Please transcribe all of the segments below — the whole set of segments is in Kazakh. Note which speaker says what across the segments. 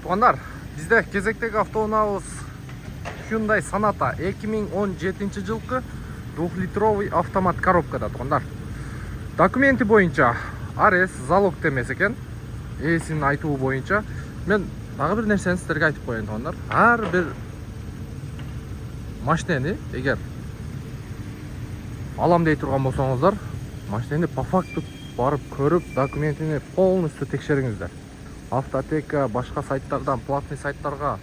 Speaker 1: Туғандар, бізде кезектегі автоунаабыз Hyundai Sonata 2017 жылғы 2-литровый автомат коробкада. Туғандар, документі бойынша арес залог демес екен. Есін айтуы бойынша мен дағы бір нәрсені сіздерге айтып қояйын. Туғандар, әр бір машинені егер алам дей тұрған болсаңыздар, машинені по факту барып көріп, документini полностью текшеріңіздер. Автотека, башқа сайттардан, платный сайттарға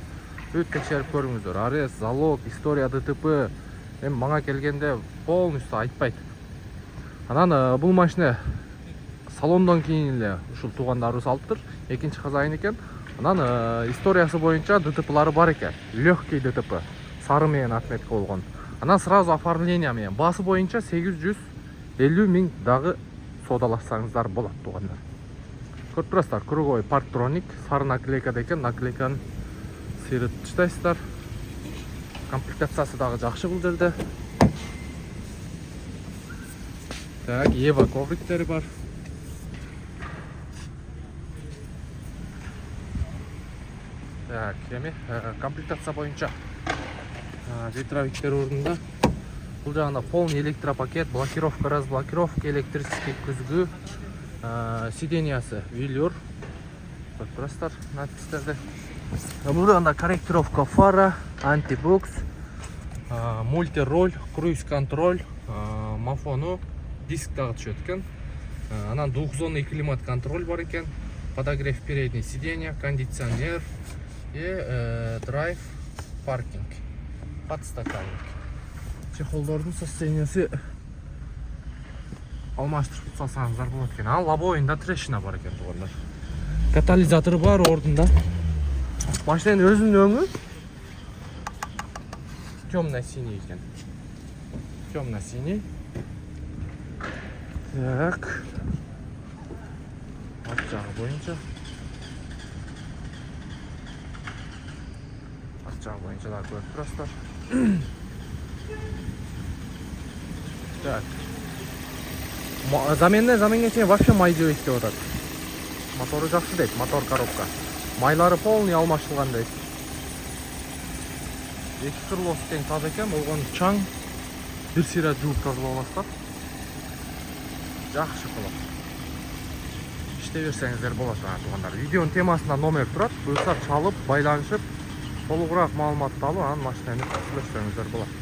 Speaker 1: өт текшеріп көріңіздер. Арес, залог, история, ДТП маңа келгенде полностью айтпайды. Анан бұл машина салондан кейін эле ушул туугандарыбыз алып тур, экинчи казайын экен. Анан историясы боюнча ДТПлары бар экен. Легкий ДТП, сары менен отметка болгон. Анан сразу оформление менен басы боюнча 850 000 дагы содалашсаңыздар болот туугандар. Көрүп турасыздар, круговой парктроник, сары наклейка екен, наклейканы сыйрып таштайсыздар. Комплектациясы дагы жакшы бул жерде. Так, Ева ковриктери бар. Так, комплектация боюнча ветровиктер орнунда. Бұл жағында полный электропакет, блокировка, разблокировка, электрический күзгі, сидениясы велюр. Көріп надпистерді. Бұл жағында корректировка фара, антибукс, мультироль, круиз-контроль, мафону, диск тағы түшеді екен. Анан двухзонный климат-контроль бар екен, подогрев передней сиденья, кондиционер и драйв паркинг, подстаканник. Чехолдордун состояниясы алмаштырып салсаңыздар болот экен. Ал лобовойунда трещина бар экен туугандар. Катализатору бар ордунда. Машинанын өзүнүн өңү темно-синий экен. Темно-синий. Так. Арт жагы боюнча. Арт жагы боюнча да көрүп турасыздар. Так. Заменге чейин вообще май жебейт деп атат. Мотору жакшы дейт, мотор коробка. Майлары полный алмашылган дейт. Эки кырлоос тең таза экен, болгон чаң бир сыйра жууп тазалап аласыздар. Жакшы кылып. Иштей берсеңиздер болот туугандар. Видеонун темасында номер турат. Буюрса чалып, байланышып, толугураак маалыматты алып, анан машинаны сүйлөшсөңүздөр болот.